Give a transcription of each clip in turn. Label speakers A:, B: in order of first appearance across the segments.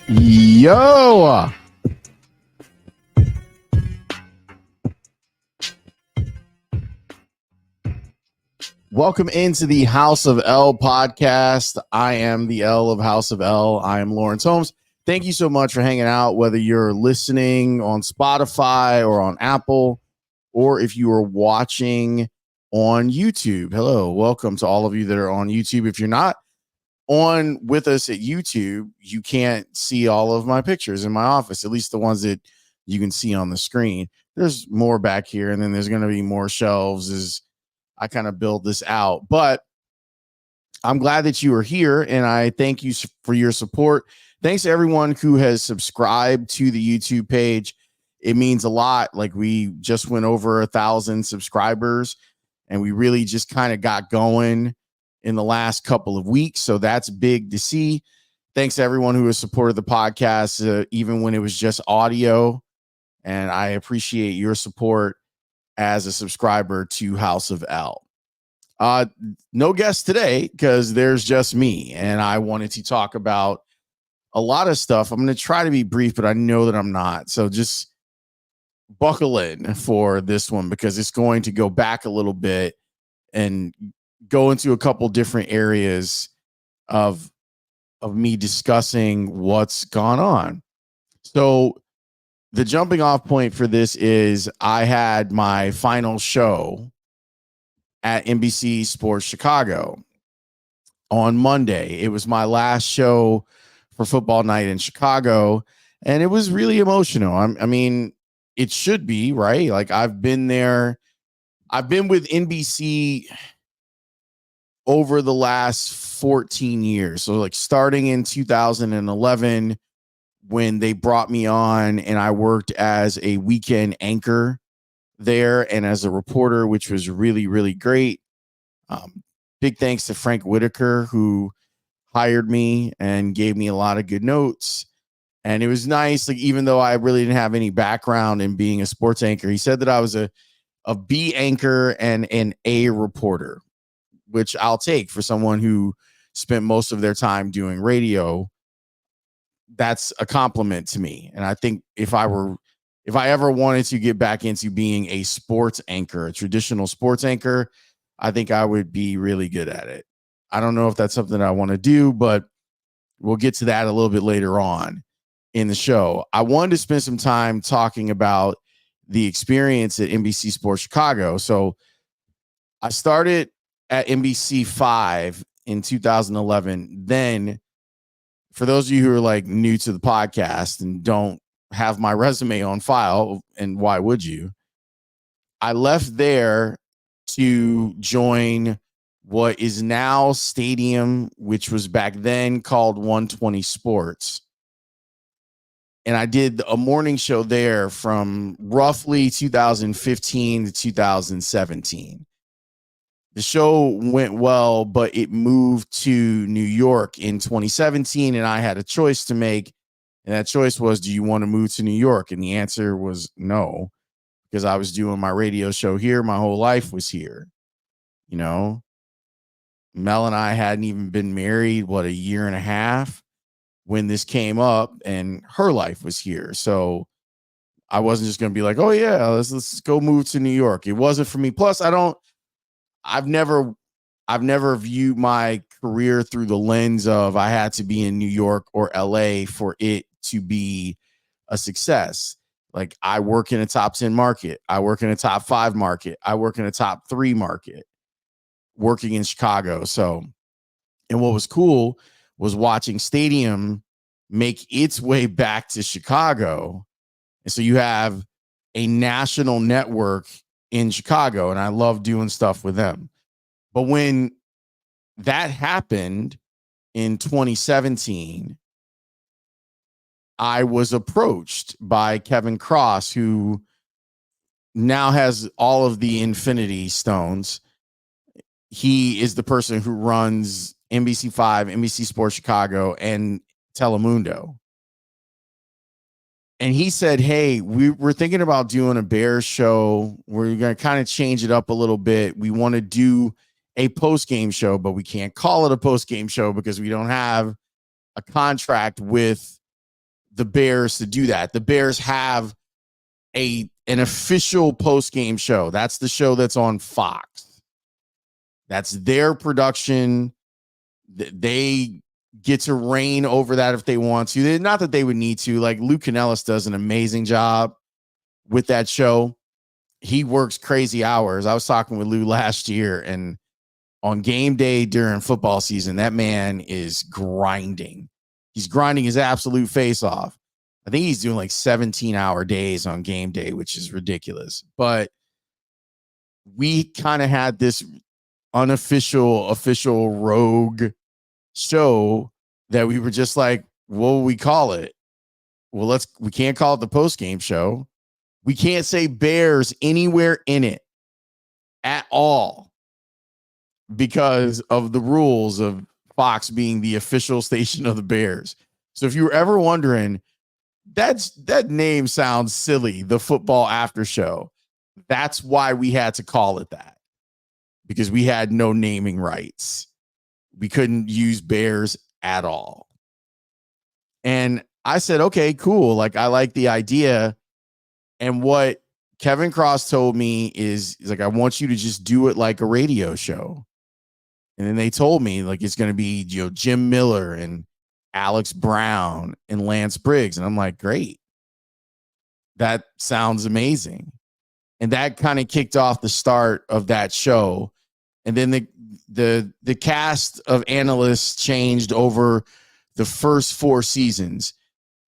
A: Yo! Welcome into the House of L podcast. I am the L of House of L. I am Laurence Holmes. Thank you so much for hanging out, whether you're listening on Spotify or on Apple, or if you are watching on YouTube. Hello, welcome to all of you that are on YouTube. If you're not on with us at YouTube, you can't see all of my pictures in my office, at least the ones that you can see on the screen. There's more back here, and then there's going to be more shelves as I kind of build this out. But I'm glad that you are here, and I thank you for your support. Thanks to everyone who has subscribed to the YouTube page. It means a lot. Like, we just went over 1,000 subscribers, and we really just kind of got going in the last couple of weeks. So that's big to see. Thanks to everyone who has supported the podcast, even when it was just audio. And I appreciate your support as a subscriber to House of L. No guest today because there's just me, and I wanted to talk about a lot of stuff. I'm going to try to be brief, but I know that I'm not. So just buckle in for this one because it's going to go back a little bit and go into a couple different areas of me discussing what's gone on. So the jumping off point for this is I had my final show at NBC Sports Chicago on Monday. It was my last show for football night in Chicago, and it was really emotional. I mean, it should be, right? Like, I've been there. I've been with NBC over the last 14 years. So, like, starting in 2011 when they brought me on and I worked as a weekend anchor there and as a reporter, which was really, really great. Big thanks to Frank Whitaker, who hired me and gave me a lot of good notes. And it was nice. Like, even though I really didn't have any background in being a sports anchor, he said that I was a B anchor and an A reporter, which I'll take for someone who spent most of their time doing radio. That's a compliment to me. And I think if I ever wanted to get back into being a sports anchor, a traditional sports anchor, I think I would be really good at it. I don't know if that's something I want to do, but we'll get to that a little bit later on in the show. I wanted to spend some time talking about the experience at NBC Sports Chicago. So I started at NBC 5 in 2011. Then, for those of you who are like new to the podcast and don't have my resume on file, and why would you? I left there to join what is now Stadium, which was back then called 120 Sports. And I did a morning show there from roughly 2015 to 2017. The show went well, but it moved to New York in 2017, and I had a choice to make. And that choice was, do you want to move to New York? And the answer was no, because I was doing my radio show here. My whole life was here. You know, Mel and I hadn't even been married, a year and a half when this came up, and her life was here. So I wasn't just going to be like, oh yeah, let's go move to New York. It wasn't for me. Plus, I've never viewed my career through the lens of I had to be in New York or LA for it to be a success. Like, I work in a top 10 market. I work in a top 5 market. I work in a top 3 market working in Chicago. So, and what was cool was watching Stadium make its way back to Chicago. And so you have a national network in Chicago, and I love doing stuff with them. But when that happened in 2017, I was approached by Kevin Cross, who now has all of the Infinity Stones. He is the person who runs NBC5, NBC Sports Chicago, and Telemundo. And he said, hey, we're thinking about doing a Bears show. We're going to kind of change it up a little bit. We want to do a post-game show, but we can't call it a post-game show because we don't have a contract with the Bears to do that. The Bears have an official post-game show. That's the show that's on Fox. That's their production. They get to reign over that if they want to. Not that they would need to. Like, Lou Canellis does an amazing job with that show. He works crazy hours. I was talking with Lou last year, and on game day during football season, that man is grinding. He's grinding his absolute face off. I think he's doing like 17-hour days on game day, which is ridiculous. But we kind of had this official rogue show that we were just like, what will we call it? Well, we can't call it the post-game show. We can't say Bears anywhere in it at all because of the rules of Fox being the official station of the Bears. So if you were ever wondering, that name sounds silly, the football after show. That's why we had to call it that, because we had no naming rights. We couldn't use Bears at all. And I said, okay, cool. Like, I like the idea. And what Kevin Cross told me is like, I want you to just do it like a radio show. And then they told me, like, it's going to be, Jim Miller and Alex Brown and Lance Briggs. And I'm like, great. That sounds amazing. And that kind of kicked off the start of that show. And then the cast of analysts changed over the first 4 seasons,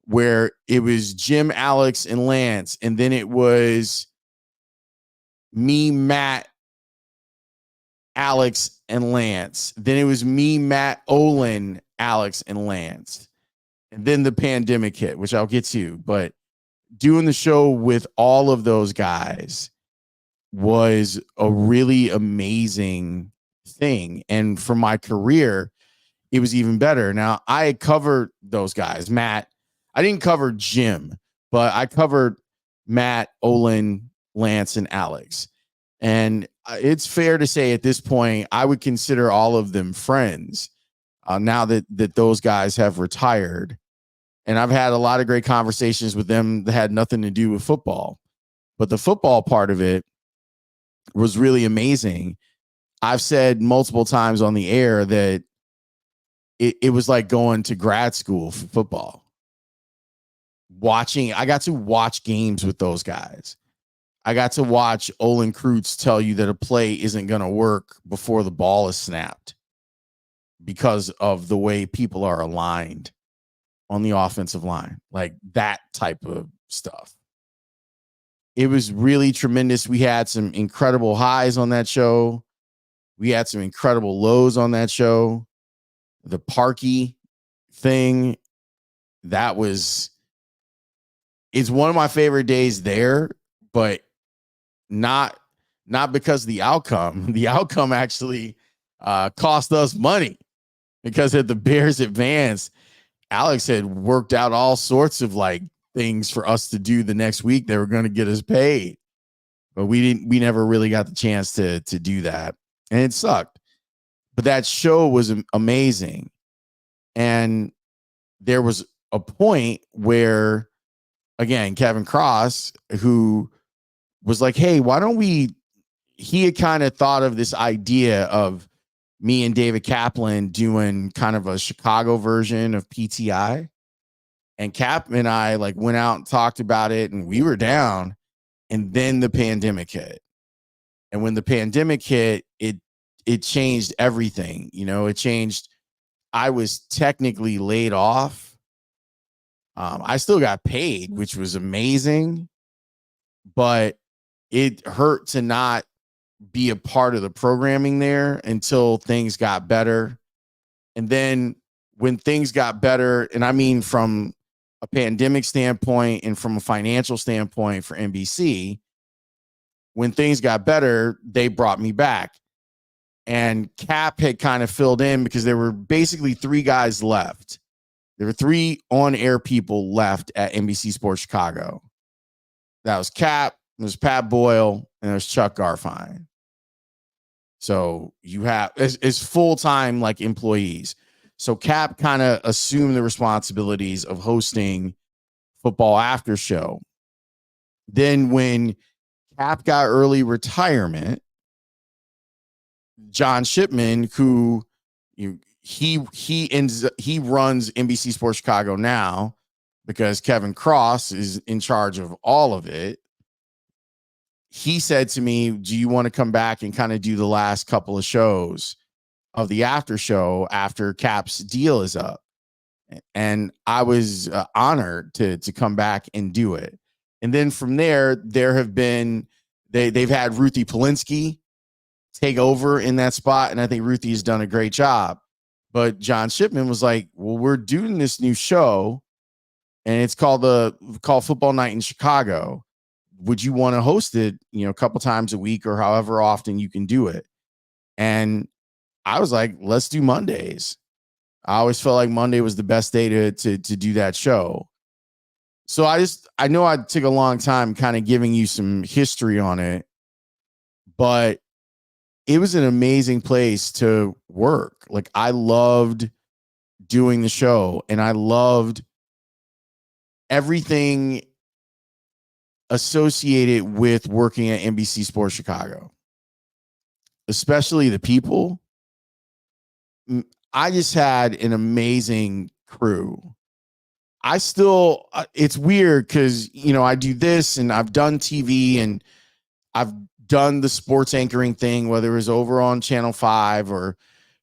A: where it was Jim, Alex, and Lance. And then it was me, Matt, Alex, and Lance. Then it was me, Matt, Olin, Alex, and Lance. And then the pandemic hit, which I'll get to. But doing the show with all of those guys was a really amazing thing. And for my career, it was even better. Now, I covered those guys. Matt, I didn't cover Jim, but I covered Matt, Olin, Lance, and Alex. And it's fair to say at this point, I would consider all of them friends now that those guys have retired. And I've had a lot of great conversations with them that had nothing to do with football. But the football part of it was really amazing. I've said multiple times on the air that it was like going to grad school for football. I got to watch games with those guys. I got to watch Olin Kreutz tell you that a play isn't going to work before the ball is snapped because of the way people are aligned on the offensive line, like that type of stuff. It was really tremendous. We had some incredible highs on that show. We had some incredible lows on that show. The Parky thing, it's one of my favorite days there, but not because of the outcome. The outcome actually cost us money, because at the Bears advance, Alex had worked out all sorts of like things for us to do the next week. They were going to get us paid, but we never really got the chance to do that. And it sucked, but that show was amazing. And there was a point where, again, Kevin Cross, who was like, hey, why don't he had kind of thought of this idea of me and David Kaplan doing kind of a Chicago version of PTI. And Cap and I like went out and talked about it, and we were down. And then the pandemic hit. And when the pandemic hit, it changed everything. It changed. I was technically laid off. I still got paid, which was amazing, but it hurt to not be a part of the programming there until things got better. And then when things got better, and I mean from a pandemic standpoint and from a financial standpoint for NBC, when things got better, they brought me back. And Cap had kind of filled in because there were basically 3 guys left. There were 3 on-air people left at NBC Sports Chicago. That was Cap, there's Pat Boyle, and there's Chuck Garfien. So you have it's full-time like employees. So Cap kind of assumed the responsibilities of hosting football after show. Then when Cap got early retirement, John Shipman, who he runs NBC Sports Chicago now because Kevin Cross is in charge of all of it. He said to me, do you want to come back and kind of do the last couple of shows of the after show after Cap's deal is up? And I was honored to come back and do it. And then from there have been, they've had Ruthie Polinsky take over in that spot. And I think Ruthie has done a great job. But John Shipman was like, well, we're doing this new show and it's called Football Night in Chicago. Would you want to host it, a couple times a week or however often you can do it? And I was like, let's do Mondays. I always felt like Monday was the best day to do that show. So I know I took a long time kind of giving you some history on it, but it was an amazing place to work. Like, I loved doing the show and I loved everything associated with working at NBC Sports Chicago, especially the people. I just had an amazing crew. It's weird because, I do this and I've done TV and I've done the sports anchoring thing, whether it was over on Channel 5 or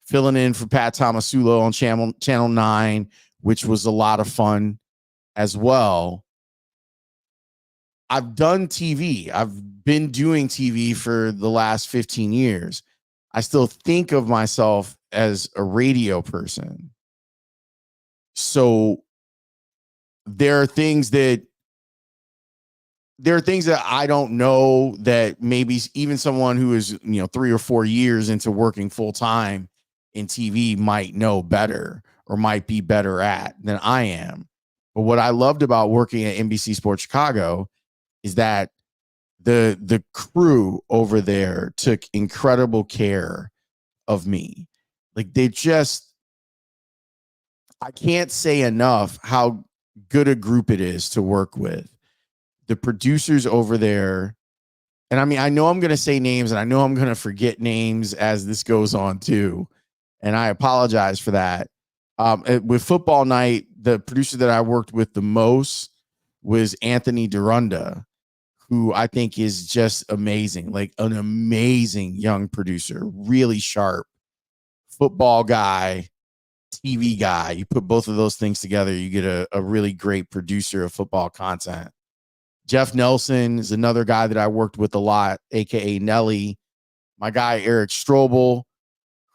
A: filling in for Pat Tomasulo on Channel 9, which was a lot of fun as well. I've done TV. I've been doing TV for the last 15 years. I still think of myself as a radio person. So there are things that I don't know that maybe even someone who is, 3 or 4 years into working full time in TV might know better or might be better at than I am. But what I loved about working at NBC Sports Chicago is that the crew over there took incredible care of me. Like, I can't say enough how good a group it is to work with. The producers over there, and I mean, I know I'm going to say names and I know I'm going to forget names as this goes on too, and I apologize for that. With Football Night, the producer that I worked with the most was Anthony Durunda, who I think is just amazing, like an amazing young producer, really sharp football guy, TV guy. You put both of those things together, you get a really great producer of football content. Jeff Nelson is another guy that I worked with a lot, aka Nelly. My guy Eric Strobel,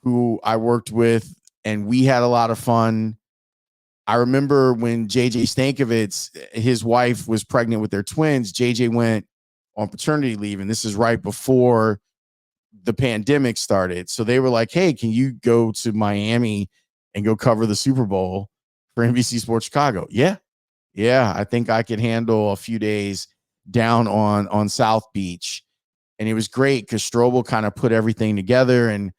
A: who I worked with, and we had a lot of fun. I remember when JJ Stankovitz, his wife was pregnant with their twins. JJ went on paternity leave, and this is right before the pandemic started. So they were like, hey, can you go to Miami and go cover the Super Bowl for NBC Sports Chicago? Yeah, I think I could handle a few days down on South Beach. And it was great because Strobel kind of put everything together and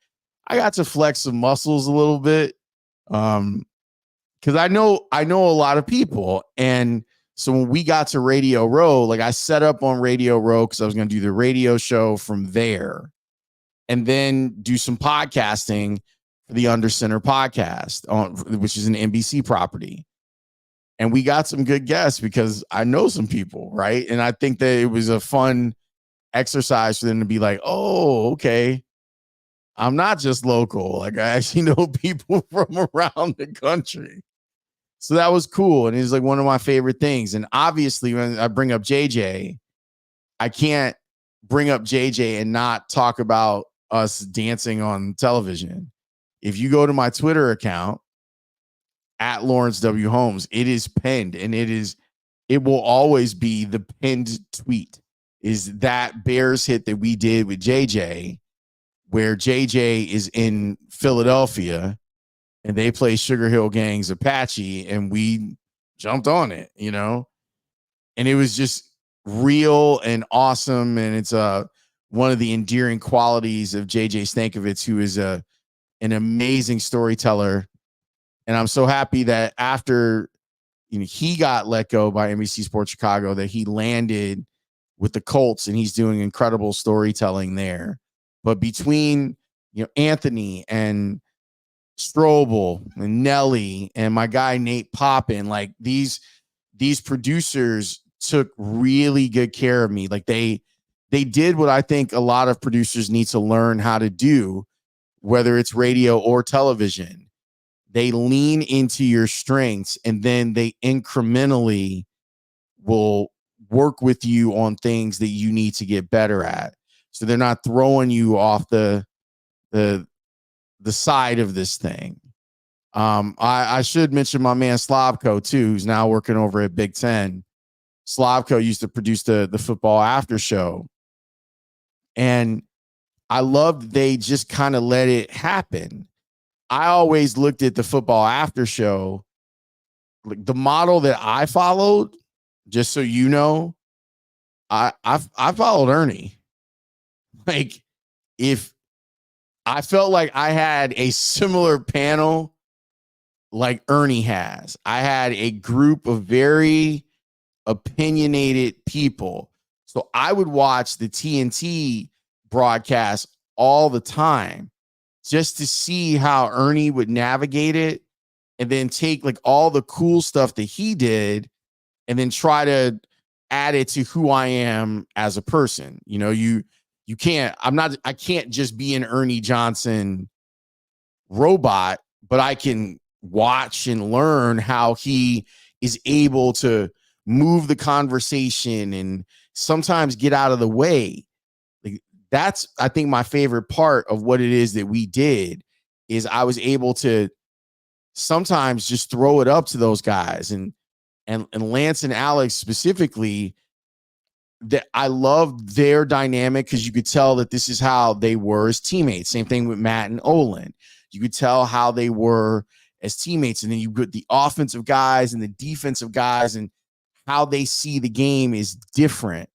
A: I got to flex some muscles a little bit. Because I know a lot of people. And so when we got to Radio Row, like I set up on Radio Row because I was going to do the radio show from there and then do some podcasting for the Under Center podcast, which is an NBC property. And we got some good guests because I know some people, right? And I think that it was a fun exercise for them to be like, oh, okay, I'm not just local. Like, I actually know people from around the country. So that was cool. And it's like one of my favorite things. And obviously, when I bring up JJ, I can't bring up JJ and not talk about us dancing on television. If you go to my Twitter account, at Laurence W. Holmes, it is pinned, and it will always be the pinned tweet, is that Bears hit that we did with JJ, where JJ is in Philadelphia and they play Sugar Hill Gang's Apache and we jumped on it, and it was just real and awesome. And it's one of the endearing qualities of JJ Stankovitz, who is an amazing storyteller. And I'm so happy that after he got let go by NBC Sports Chicago, that he landed with the Colts and he's doing incredible storytelling there. But between, Anthony and Strobel and Nelly and my guy Nate Poppin, like these producers took really good care of me. Like they did what I think a lot of producers need to learn how to do, whether it's radio or television. They lean into your strengths and then they incrementally will work with you on things that you need to get better at. So they're not throwing you off the side of this thing. I should mention my man Slavko too, who's now working over at Big Ten. Slavko used to produce the football after show. And I loved they just kind of let it happen. I always looked at the football after show, like the model that I followed, just so you know, I followed Ernie. Like, if I felt like I had a similar panel like Ernie has, I had a group of very opinionated people. So I would watch the TNT broadcast all the time just to see how Ernie would navigate it and then take like all the cool stuff that he did and then try to add it to who I am as a person. You can't, I can't just be an Ernie Johnson robot, but I can watch and learn how he is able to move the conversation and sometimes get out of the way. Like, that's, I think, my favorite part of what it is that we did is I was able to sometimes just throw it up to those guys and Lance and Alex specifically, that I loved their dynamic because you could tell that this is how they were as teammates. Same thing with Matt and Olin. You could tell how they were as teammates. And then you put the offensive guys and the defensive guys and how they see the game is different.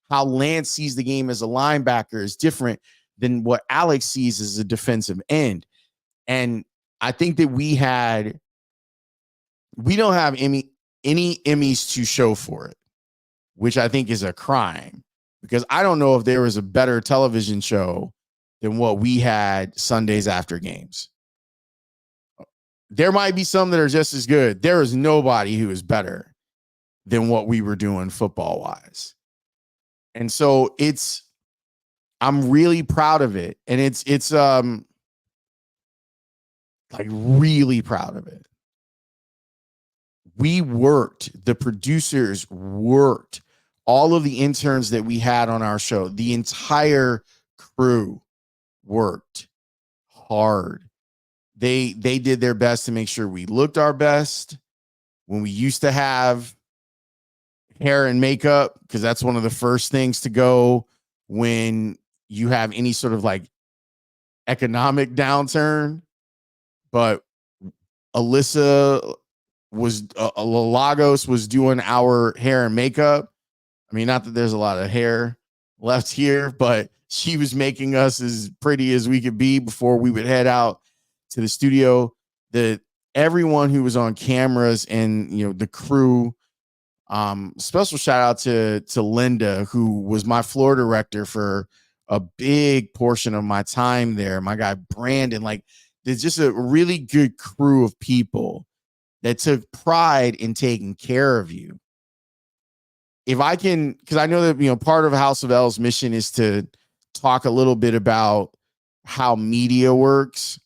A: How Lance sees the game as a linebacker is different than what Alex sees as a defensive end. And I think that we don't have any Emmys to show for it, which I think is a crime, because I don't know if there was a better television show than what we had Sundays after games. There might be some that are just as good. There is nobody who is better than what we were doing football wise. And so I'm really proud of it. And it's like really proud of it. We worked, the producers worked, all of the interns that we had on our show, the entire crew worked hard. They did their best to make sure we looked our best. When we used to have hair and makeup, because that's one of the first things to go when you have any sort of like economic downturn. But Alyssa Lagos was doing our hair and makeup. I mean, not that there's a lot of hair left here, but she was making us as pretty as we could be before we would head out to the studio. Everyone who was on cameras and, the crew, special shout out to Linda, who was my floor director for a big portion of my time there. My guy, Brandon, like there's just a really good crew of people that took pride in taking care of you. If I can, because I know that, part of House of L's mission is to talk a little bit about how media works.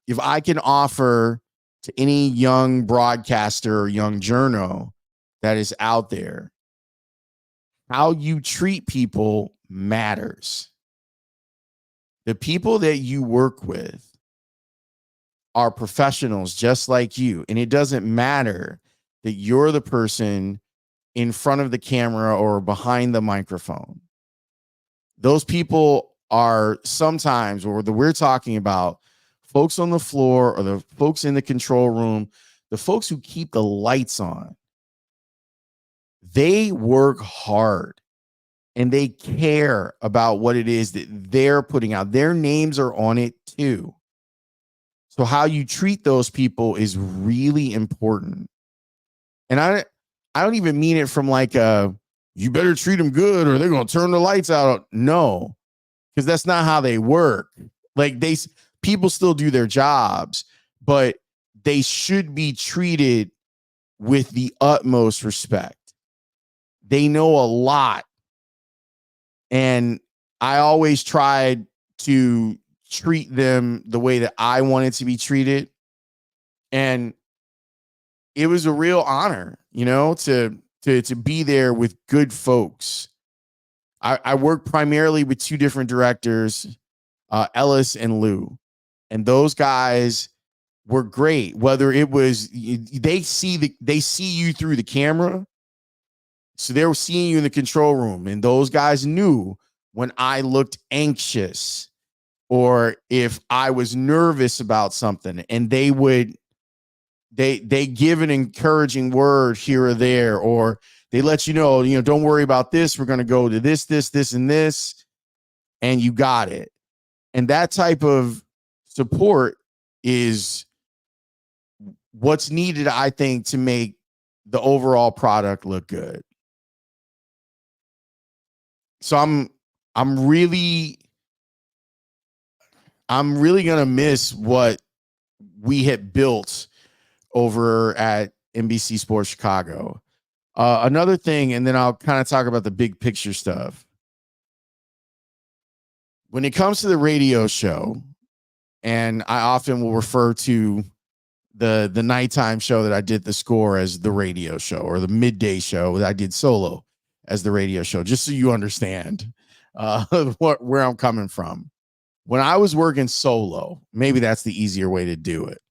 A: If I can offer to any young broadcaster or young journo that is out there, how you treat people matters. The people that you work with are professionals just like you. And it doesn't matter that you're the person in front of the camera or behind the microphone. Those people are sometimes, or we're talking about folks on the floor or the folks in the control room, the folks who keep the lights on. They work hard and they care about what it is that they're putting out. Their names are on it too. So how you treat those people is really important. And I don't even mean it from like you better treat them good or they're going to turn the lights out. No, because that's not how they work. Like people still do their jobs, but they should be treated with the utmost respect. They know a lot. And I always tried to treat them the way that I wanted to be treated. And it was a real honor, to be there with good folks. I worked primarily with two different directors, Ellis and Lou. And those guys were great. Whether it was they see you through the camera. So they were seeing you in the control room, and those guys knew when I looked anxious or if I was nervous about something, and they give an encouraging word here or there, or they let you know, don't worry about this. We're going to go to this, and this, and you got it. And that type of support is what's needed, I think, to make the overall product look good. So I'm really gonna miss what we had built over at NBC Sports Chicago. Another thing, and then I'll kind of talk about the big picture stuff. When it comes to the radio show, and I often will refer to the nighttime show that I did the score as the radio show, or the midday show that I did solo as the radio show, just so you understand where I'm coming from. When I was working solo, maybe that's the easier way to do it.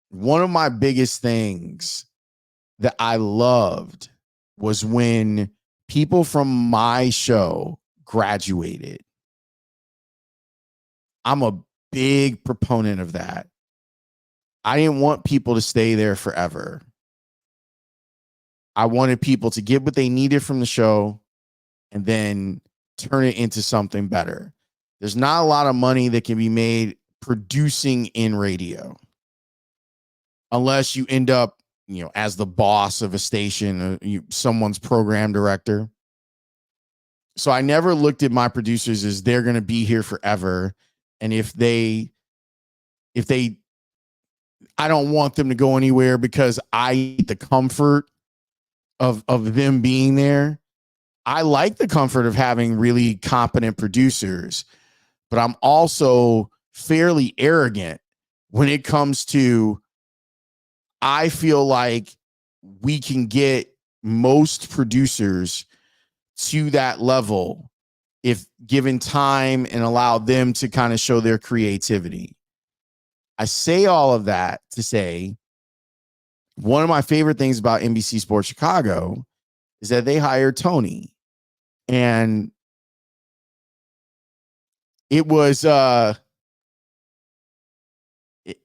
A: One of my biggest things that I loved was when people from my show graduated. I'm a big proponent of that. I didn't want people to stay there forever. I wanted people to get what they needed from the show and then turn it into something better. There's not a lot of money that can be made producing in radio unless you end up, as the boss of a station, or someone's program director. So I never looked at my producers as they're going to be here forever. And if I don't want them to go anywhere because I need the comfort of them being there. I like the comfort of having really competent producers, but I'm also fairly arrogant when it comes to, I feel like we can get most producers to that level if given time and allow them to kind of show their creativity. I say all of that to say one of my favorite things about NBC Sports Chicago is that they hired Tony. And it was it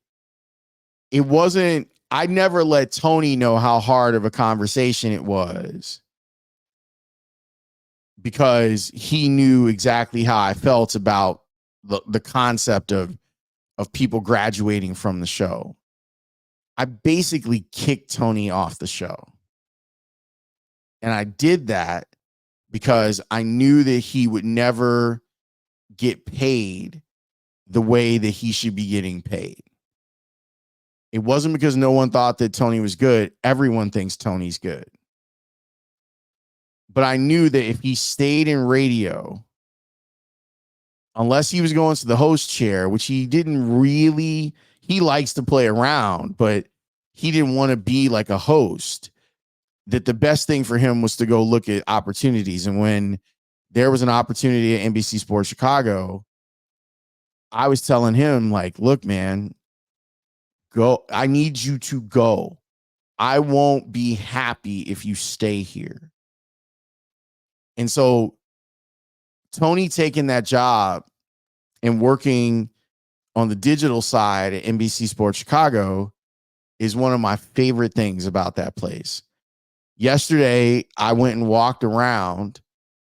A: wasn't, I never let Tony know how hard of a conversation it was, because he knew exactly how I felt about the concept of people graduating from the show. I basically kicked Tony off the show. And I did that because I knew that he would never get paid the way that he should be getting paid. It wasn't because no one thought that Tony was good. Everyone thinks Tony's good. But I knew that if he stayed in radio, unless he was going to the host chair, which he didn't really, he likes to play around, but he didn't want to be like a host, that the best thing for him was to go look at opportunities. And when there was an opportunity at NBC Sports Chicago, I was telling him, like, look, man, go. I need you to go. I won't be happy if you stay here. And so Tony taking that job and working on the digital side at NBC Sports Chicago is one of my favorite things about that place. Yesterday, I went and walked around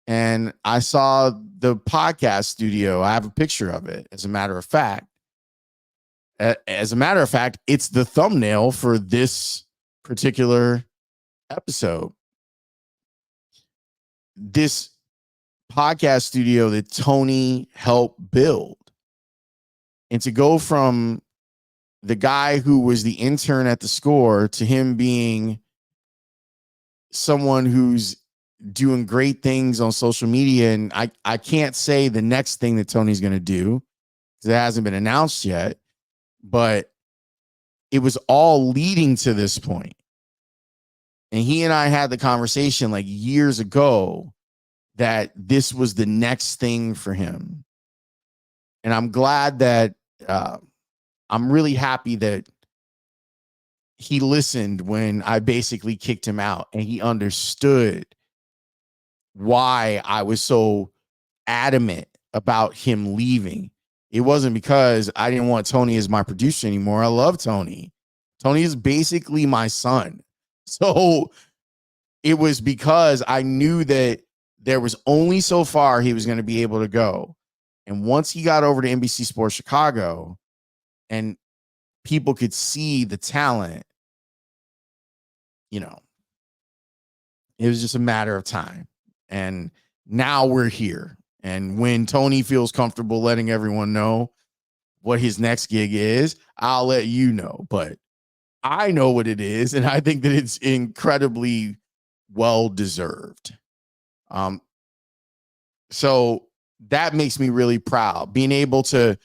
A: and I saw the podcast studio. I have a picture of it. As a matter of fact, it's the thumbnail for this particular episode. This podcast studio that Tony helped build, and to go from the guy who was the intern at the Score to him being someone who's doing great things on social media. And I can't say the next thing that Tony's going to do because it hasn't been announced yet, but it was all leading to this point. And he and I had the conversation like years ago that this was the next thing for him. And I'm glad that I'm really happy that he listened when I basically kicked him out, and he understood why I was so adamant about him leaving. It wasn't because I didn't want Tony as my producer anymore. I love Tony. Tony is basically my son. So it was because I knew that there was only so far he was going to be able to go. And once he got over to NBC Sports Chicago and people could see the talent, you know, it was just a matter of time. And now we're here. And when Tony feels comfortable letting everyone know what his next gig is, I'll let you know. But I know what it is, and I think that it's incredibly well-deserved. So that makes me really proud. Being able to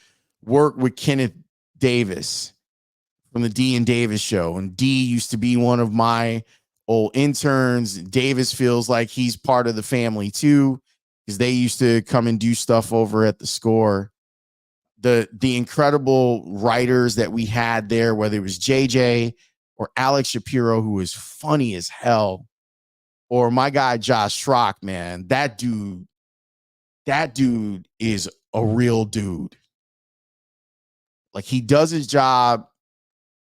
A: work with Kenneth Davis from the D and Davis show. And D used to be one of my old interns. Davis feels like he's part of the family too, because they used to come and do stuff over at the Score. The incredible writers that we had there, whether it was JJ or Alex Shapiro, who is funny as hell, or my guy Josh Schrock, man, that dude is a real dude. Like, he does his job.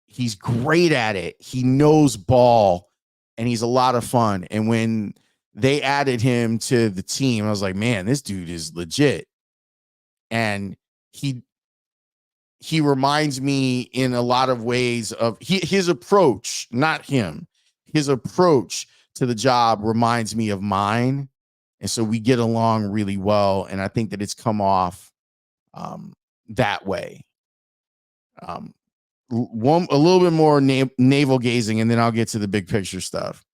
A: He's great at it. He knows ball, and he's a lot of fun. And when they added him to the team, I was like, man, this dude is legit. And he reminds me in a lot of ways of his approach, not him. His approach to the job reminds me of mine. And so we get along really well. And I think that it's come off that way. A little bit more navel gazing, and then I'll get to the big picture stuff.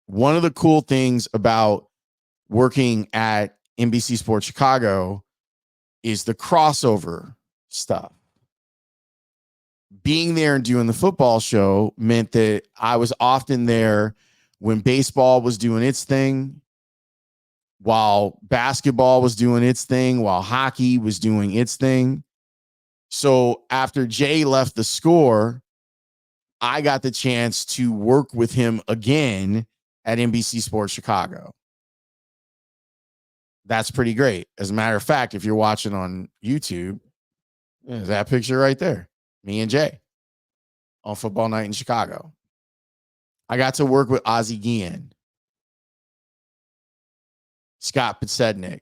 A: One of the cool things about working at NBC Sports Chicago is the crossover stuff. Being there and doing the football show meant that I was often there when baseball was doing its thing, while basketball was doing its thing, while hockey was doing its thing. So after Jay left the Score, I got the chance to work with him again at NBC Sports Chicago. That's pretty great. As a matter of fact, if you're watching on YouTube, there's that picture right there. Me and Jay on Football Night in Chicago. I got to work with Ozzie Guillen, Scott Podsednik.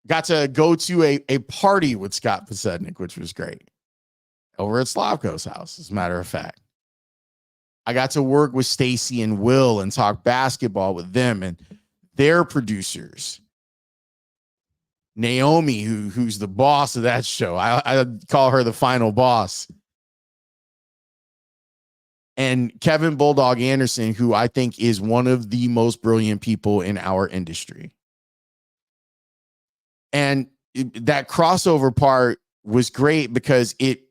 A: Got to go to a party with Scott Podsednik, which was great, over at Slavko's house, as a matter of fact. I got to work with Stacy and Will and talk basketball with them and their producers. Naomi, who's the boss of that show. I call her the final boss. And Kevin Bulldog Anderson, who I think is one of the most brilliant people in our industry. And that crossover part was great because it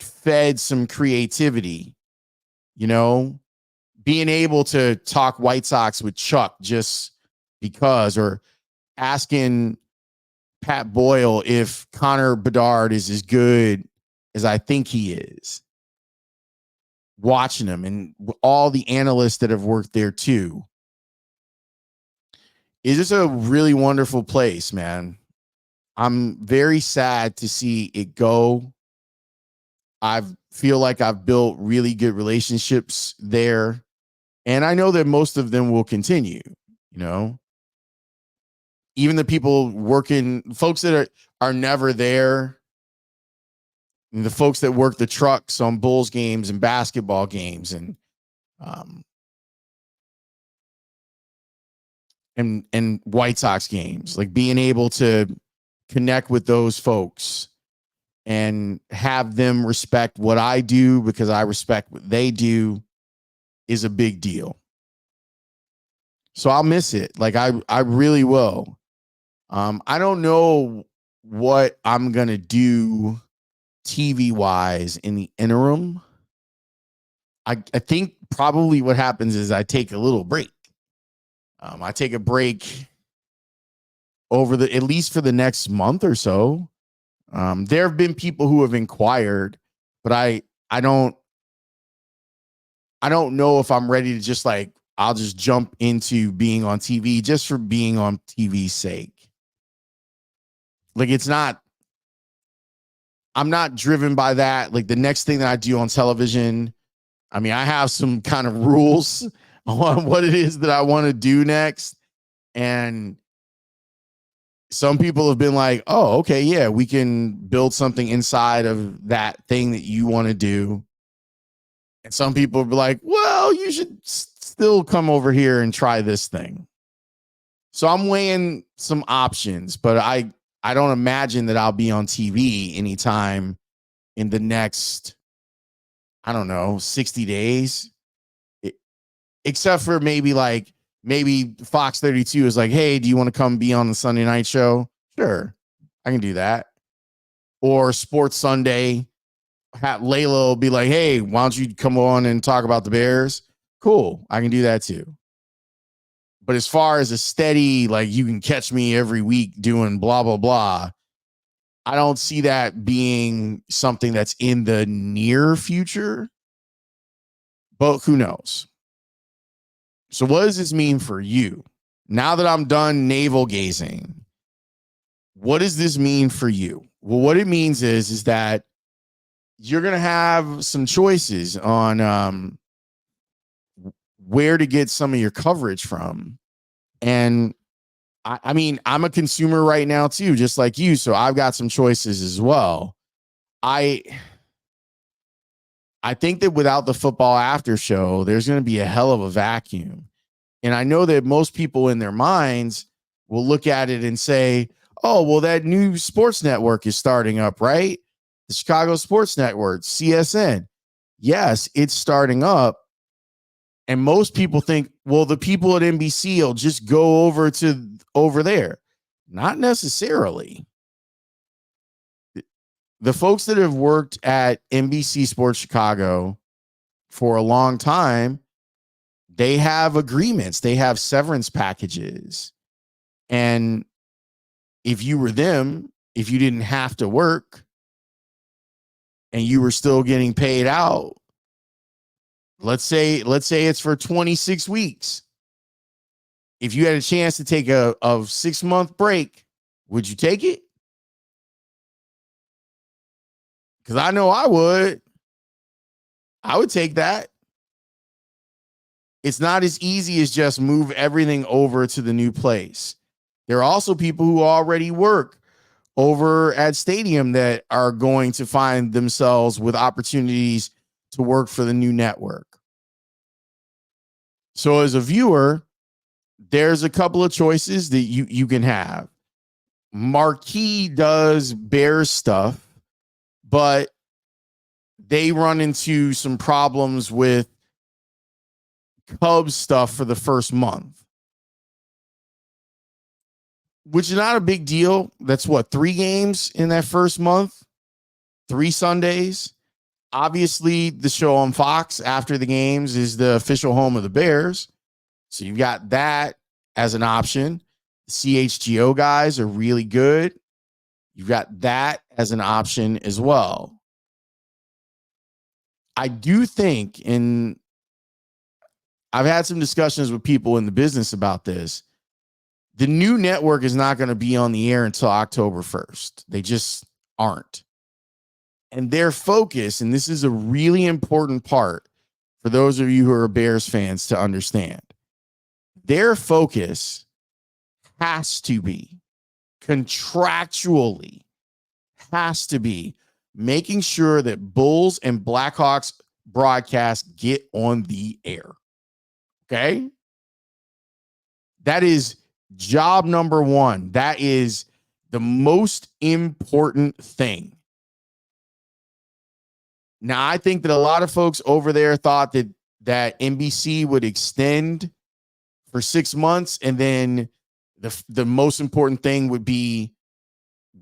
A: fed some creativity, you know, being able to talk White Sox with Chuck just because, or asking Pat Boyle if Connor Bedard is as good as I think he is. Watching him and all the analysts that have worked there too. It's just a really wonderful place, man. I'm very sad to see it go. I feel like I've built really good relationships there. And I know that most of them will continue, you know. Even the people working, folks that are never there, and the folks that work the trucks on Bulls games and basketball games and White Sox games, like being able to connect with those folks and have them respect what I do because I respect what they do is a big deal. So I'll miss it. Like I really will. I don't know what I'm going to do TV wise in the interim. I think probably what happens is I take a little break. I take a break over at least for the next month or so. There have been people who have inquired, but I don't know if I'm ready to just like, I'll just jump into being on TV just for being on TV's sake. Like I'm not driven by that. Like the next thing that I do on television, I mean, I have some kind of rules on what it is that I want to do next. And some people have been like, oh, okay, yeah, we can build something inside of that thing that you want to do. And some people will be like, well, you should still come over here and try this thing. So I'm weighing some options, but I don't imagine that I'll be on TV anytime in the next, I don't know, 60 days. Except for maybe Fox 32 is like, hey, do you want to come be on the Sunday night show? Sure, I can do that. Or Sports Sunday, Layla will be like, hey, why don't you come on and talk about the Bears? Cool, I can do that too. But as far as a steady, like you can catch me every week doing blah, blah, blah, I don't see that being something that's in the near future. But who knows? So what does this mean for you? Now that I'm done navel gazing, what does this mean for you? Well, what it means is that you're going to have some choices on where to get some of your coverage from. And I mean, I'm a consumer right now too, just like you. So I've got some choices as well. I think that without the football after show, there's going to be a hell of a vacuum. And I know that most people in their minds will look at it and say, oh, well, that new sports network is starting up, right? The Chicago Sports Network, CSN. Yes, it's starting up. And most people think, well, the people at NBC will just go over there. Not necessarily. The folks that have worked at NBC Sports Chicago for a long time, they have agreements. They have severance packages. And if you were them, if you didn't have to work and you were still getting paid out, let's say it's for 26 weeks. If you had a chance to take a 6-month break, would you take it? Because I know I would. I would take that. It's not as easy as just move everything over to the new place. There are also people who already work over at Stadium that are going to find themselves with opportunities to work for the new network. So as a viewer, there's a couple of choices that you can have. Marquee does Bears stuff, but they run into some problems with Cubs stuff for the first month, which is not a big deal. That's 3 games in that first month, 3 Sundays. Obviously, the show on Fox after the games is the official home of the Bears. So you've got that as an option. The CHGO guys are really good. You've got that as an option as well. I do think, and I've had some discussions with people in the business about this, the new network is not going to be on the air until October 1st. They just aren't. And their focus, and this is a really important part for those of you who are Bears fans to understand, their focus has to be contractually has to be making sure that Bulls and Blackhawks broadcasts get on the air. Okay? That is job number one. That is the most important thing. Now, I think that a lot of folks over there thought that NBC would extend for 6 months, and then the most important thing would be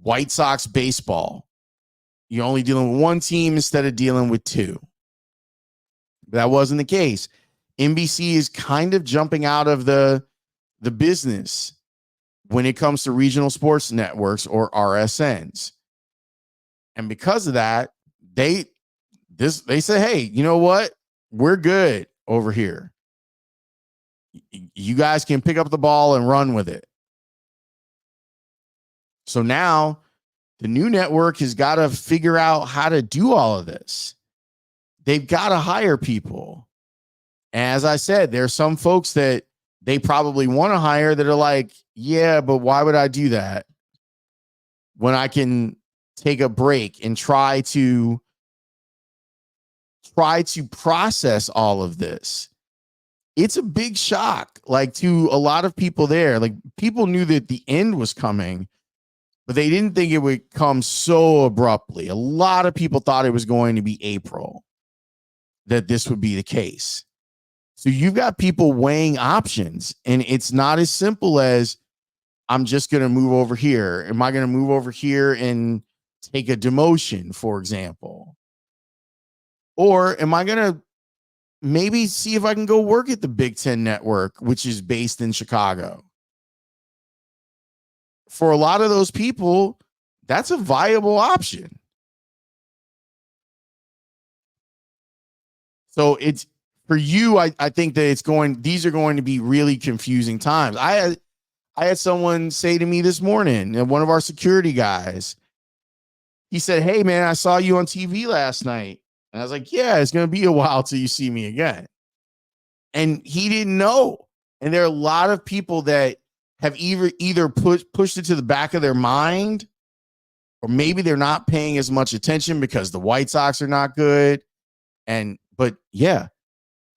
A: White Sox baseball. You're only dealing with one team instead of dealing with two. But that wasn't the case. NBC is kind of jumping out of the business when it comes to regional sports networks or RSNs. And because of that, they say, hey, you know what? We're good over here. You guys can pick up the ball and run with it. So now the new network has got to figure out how to do all of this. They've got to hire people. And as I said, there's some folks that they probably want to hire that are like, yeah, but why would I do that when I can take a break and try to process all of this? It's a big shock, like, to a lot of people there. Like, people knew that the end was coming, but they didn't think it would come so abruptly. A lot of people thought it was going to be April that this would be the case. So you've got people weighing options, and it's not as simple as, I'm just going to move over here. Am I going to move over here and take a demotion, for example? Or am I going to maybe see if I can go work at the Big Ten Network, which is based in Chicago? For a lot of those people, that's a viable option. So it's for you. I think that these are going to be really confusing times. I had someone say to me this morning, one of our security guys, he said, hey man, I saw you on TV last night. And I was like, yeah, it's going to be a while till you see me again. And he didn't know. And there are a lot of people that have either pushed it to the back of their mind, or maybe they're not paying as much attention because the White Sox are not good. But yeah,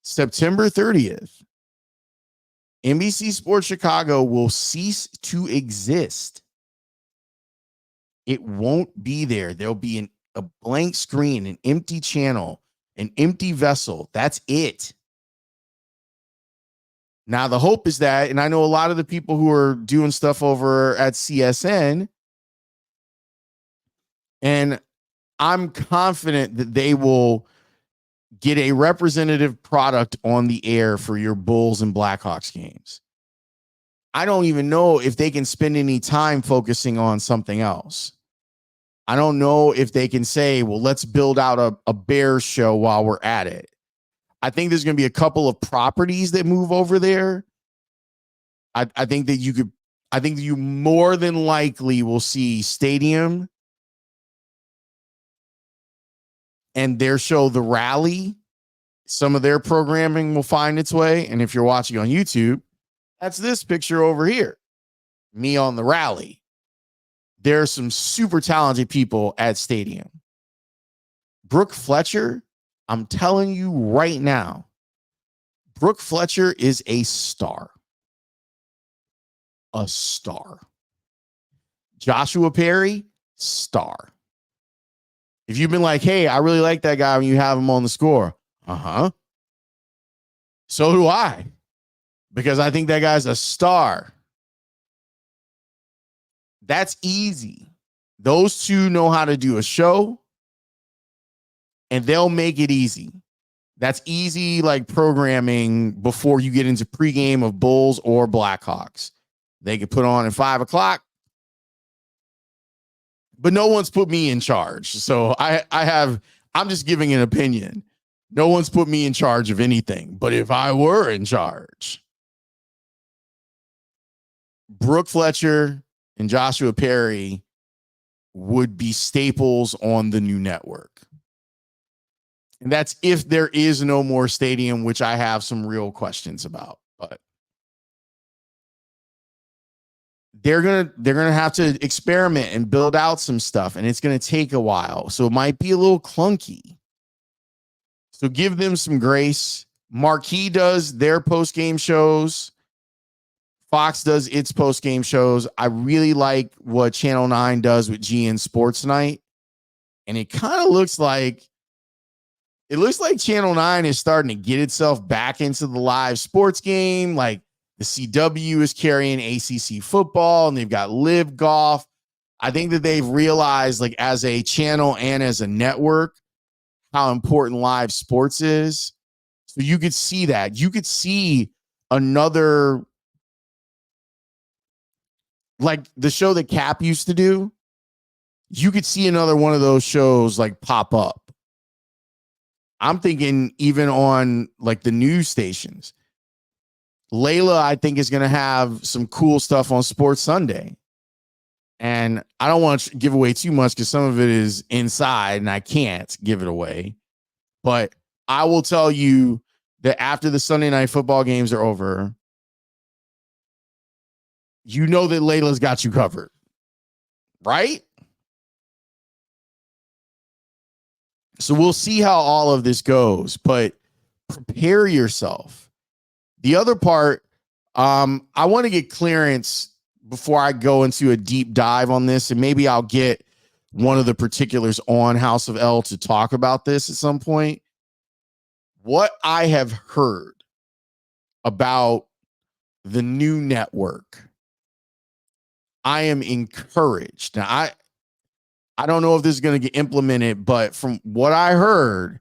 A: September 30th, NBC Sports Chicago will cease to exist. It won't be there. There'll be a blank screen, an empty channel, an empty vessel. That's it. Now, the hope is that, and I know a lot of the people who are doing stuff over at CSN, and I'm confident that they will get a representative product on the air for your Bulls and Blackhawks games. I don't even know if they can spend any time focusing on something else. I don't know if they can say, well, let's build out a Bears show while we're at it. I think there's going to be a couple of properties that move over there. I think that you more than likely will see Stadium and their show, The Rally. Some of their programming will find its way. And if you're watching on YouTube, that's this picture over here, me on The Rally. There are some super talented people at Stadium. Brooke Fletcher, I'm telling you right now, Brooke Fletcher is a star. A star. Joshua Perry, star. If you've been like, hey, I really like that guy when you have him on the score. So do I, because I think that guy's a star. That's easy. Those two know how to do a show, and they'll make it easy. That's easy, like programming before you get into pregame of Bulls or Blackhawks. They could put on at 5:00, but no one's put me in charge. So I'm just giving an opinion. No one's put me in charge of anything. But if I were in charge, Brooke Fletcher and Joshua Perry would be staples on the new network. And that's if there is no more Stadium, which I have some real questions about. But they're gonna have to experiment and build out some stuff, and it's gonna take a while. So it might be a little clunky. So give them some grace. Marquee does their post-game shows. Fox does its post-game shows. I really like what Channel 9 does with GN Sports Night. And it kind of looks like Channel 9 is starting to get itself back into the live sports game. Like the CW is carrying ACC football and they've got live golf. I think that they've realized, like, as a channel and as a network, how important live sports is. So you could see that. You could see another, like the show that Cap used to do. You could see another one of those shows like pop up. I'm thinking even on like the news stations. Layla, I think, is going to have some cool stuff on Sports Sunday. And I don't want to give away too much because some of it is inside and I can't give it away. But I will tell you that after the Sunday night football games are over, you know that Layla's got you covered, right? So we'll see how all of this goes, but prepare yourself. The other part, I want to get clearance before I go into a deep dive on this, and maybe I'll get one of the particulars on House of L to talk about this at some point. What I have heard about the new network, I am encouraged. Now, I don't know if this is going to get implemented, but from what I heard,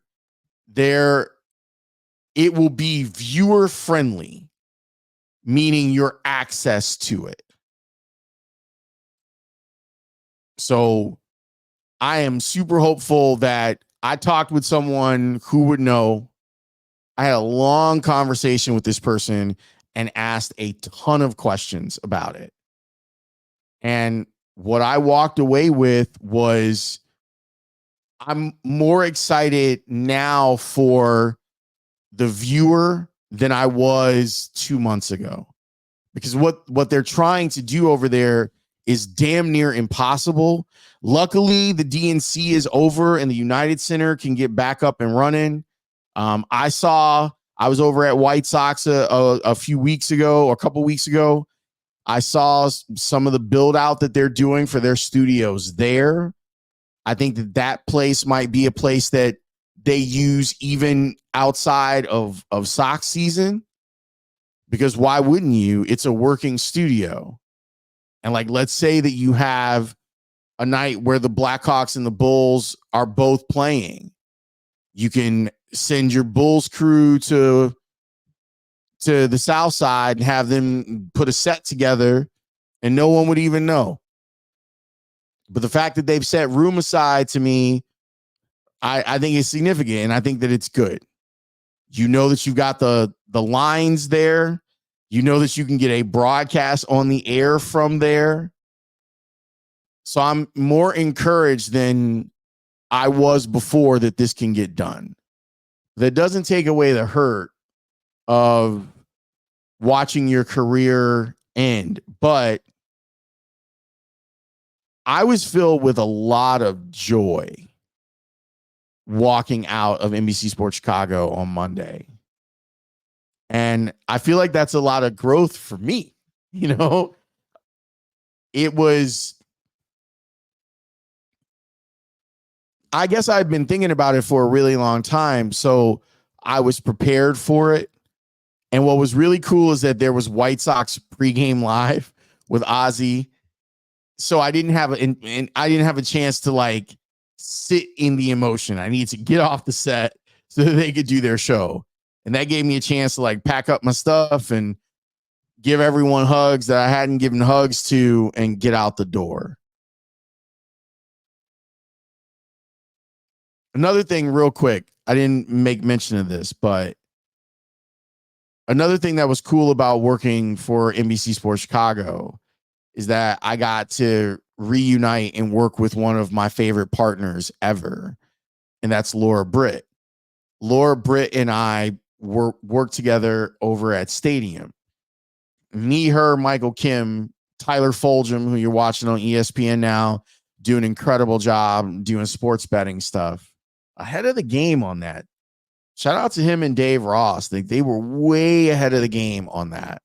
A: it will be viewer friendly, meaning your access to it. So I am super hopeful that I talked with someone who would know. I had a long conversation with this person and asked a ton of questions about it. And what I walked away with was, I'm more excited now for the viewer than I was 2 months ago, because what they're trying to do over there is damn near impossible. Luckily, the DNC is over and the United Center can get back up and running. I was over at White Sox a few weeks ago, or a couple weeks ago. I saw some of the build out that they're doing for their studios there. I think that place might be a place that they use even outside of Sox season, because why wouldn't you? It's a working studio. And like, let's say that you have a night where the Blackhawks and the Bulls are both playing. You can send your Bulls crew to the South Side and have them put a set together and no one would even know. But the fact that they've set room aside, to me, I think is significant, and I think that it's good. You know that you've got the lines there. You know that you can get a broadcast on the air from there. So I'm more encouraged than I was before that this can get done. That doesn't take away the hurt of watching your career end, but I was filled with a lot of joy walking out of NBC Sports Chicago on Monday. And I feel like that's a lot of growth for me. You know, I guess I've been thinking about it for a really long time. So I was prepared for it. And what was really cool is that there was White Sox pregame live with Ozzy. So I didn't have a chance to like sit in the emotion. I needed to get off the set so that they could do their show. And that gave me a chance to like pack up my stuff and give everyone hugs that I hadn't given hugs to and get out the door. Another thing real quick, I didn't make mention of this, but another thing that was cool about working for NBC Sports Chicago is that I got to reunite and work with one of my favorite partners ever, and that's Laura Britt. Laura Britt and I worked together over at Stadium. Me, her, Michael Kim Tyler Fulgham, who you're watching on ESPN now, do an incredible job doing sports betting stuff. Ahead of the game on that. Shout out to him and Dave Ross. They were way ahead of the game on that.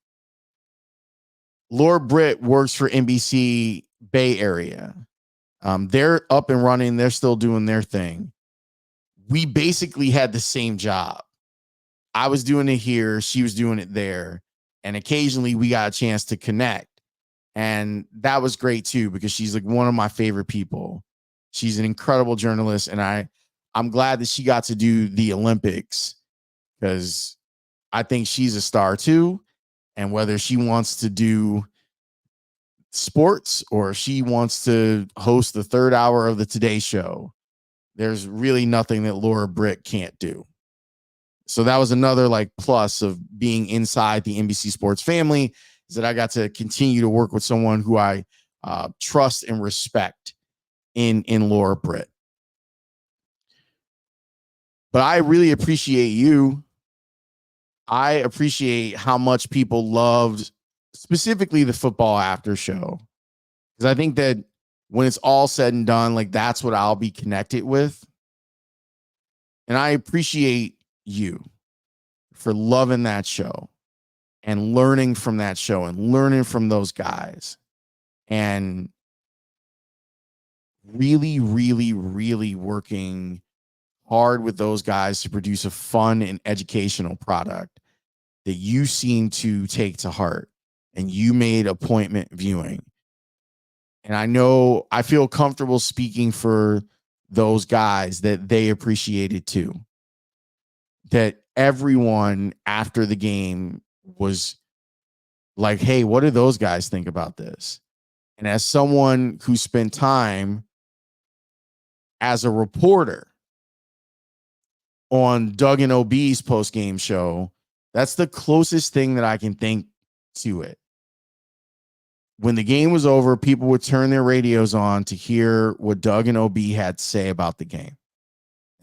A: Laura Britt works for NBC Bay Area. They're up and running. They're still doing their thing. We basically had the same job. I was doing it here. She was doing it there. And occasionally we got a chance to connect. And that was great too, because she's like one of my favorite people. She's an incredible journalist. And I'm glad that she got to do the Olympics, because I think she's a star too. And whether she wants to do sports or she wants to host the third hour of the Today Show, there's really nothing that Laura Britt can't do. So that was another like plus of being inside the NBC Sports family, is that I got to continue to work with someone who I trust and respect in Laura Britt. But I really appreciate you. I appreciate how much people loved specifically the football after show, because I think that when it's all said and done, like that's what I'll be connected with. And I appreciate you for loving that show and learning from that show and learning from those guys and really, really, really working hard with those guys to produce a fun and educational product that you seem to take to heart, and you made appointment viewing. And I feel comfortable speaking for those guys that they appreciated too. That everyone after the game was like, hey, what do those guys think about this? And as someone who spent time as a reporter on Doug and OB's post-game show, that's the closest thing that I can think to it. When the game was over, people would turn their radios on to hear what Doug and OB had to say about the game.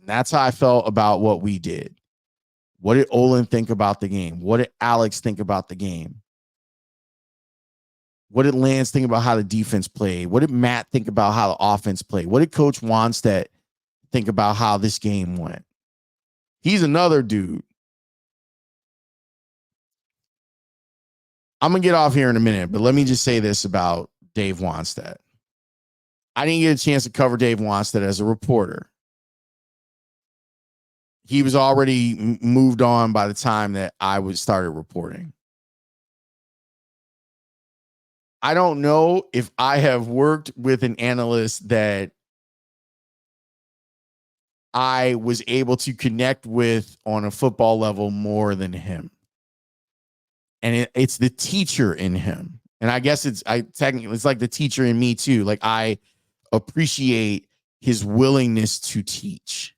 A: And that's how I felt about what we did. What did Olin think about the game? What did Alex think about the game? What did Lance think about how the defense played? What did Matt think about how the offense played? What did Coach Wannstedt think about how this game went? He's another dude. I'm going to get off here in a minute, but let me just say this about Dave Wannstedt. I didn't get a chance to cover Dave Wannstedt as a reporter. He was already moved on by the time that I started reporting. I don't know if I have worked with an analyst that I was able to connect with on a football level more than him. And it's the teacher in him. And I guess it's like the teacher in me too. Like I appreciate his willingness to teach.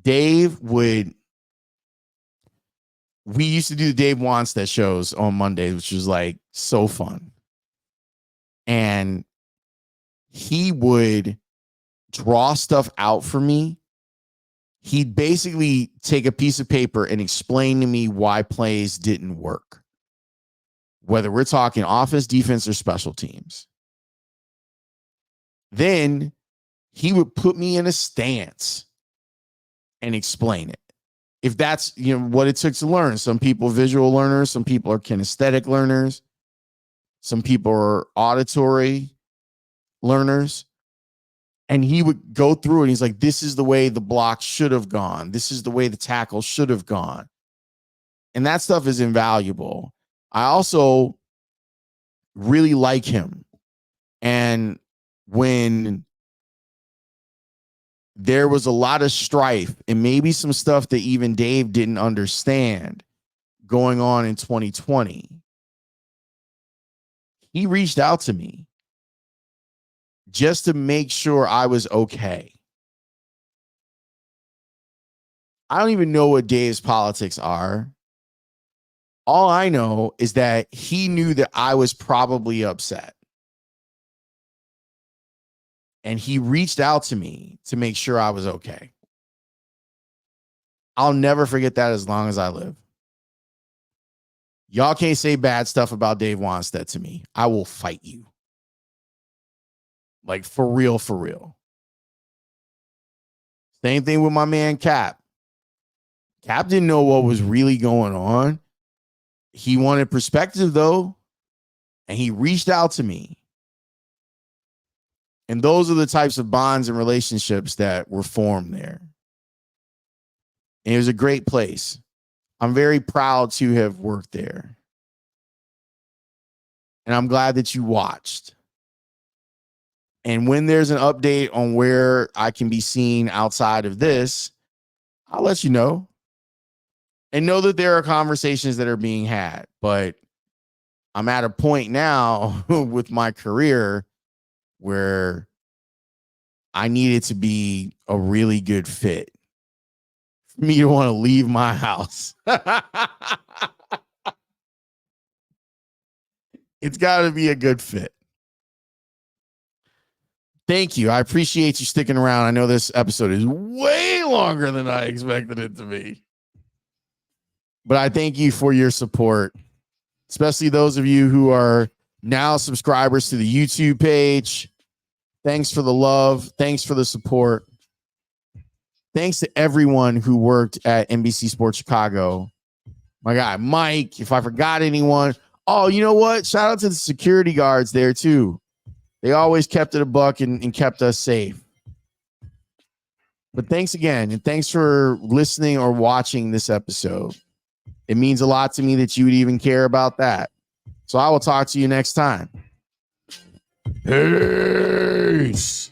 A: We used to do the Dave Wannstedt shows on Mondays, which was like so fun. And he would draw stuff out for me. He'd basically take a piece of paper and explain to me why plays didn't work, whether we're talking offense, defense, or special teams. Then he would put me in a stance and explain it. If that's what it took to learn. Some people are visual learners, some people are kinesthetic learners, some people are auditory learners. And he would go through it. He's like, this is the way the block should have gone. This is the way the tackle should have gone. And that stuff is invaluable. I also really like him. And when there was a lot of strife and maybe some stuff that even Dave didn't understand going on in 2020, he reached out to me just to make sure I was okay. I don't even know what Dave's politics are. All I know is that he knew that I was probably upset. And he reached out to me to make sure I was okay. I'll never forget that as long as I live. Y'all can't say bad stuff about Dave Wanstead to me. I will fight you. Like, for real, for real. Same thing with my man Cap. Cap didn't know what was really going on. He wanted perspective, though, and he reached out to me. And those are the types of bonds and relationships that were formed there. And it was a great place. I'm very proud to have worked there. And I'm glad that you watched. And when there's an update on where I can be seen outside of this, I'll let you know. And know that there are conversations that are being had. But I'm at a point now with my career where I need it to be a really good fit for me to want to leave my house. It's got to be a good fit. Thank you. I appreciate you sticking around. I know this episode is way longer than I expected it to be. But I thank you for your support, especially those of you who are now subscribers to the YouTube page. Thanks for the love. Thanks for the support. Thanks to everyone who worked at NBC Sports Chicago. My guy, Mike, if I forgot anyone. Oh, you know what? Shout out to the security guards there, too. They always kept it a buck and kept us safe. But thanks again, and thanks for listening or watching this episode. It means a lot to me that you would even care about that. So I will talk to you next time. Peace.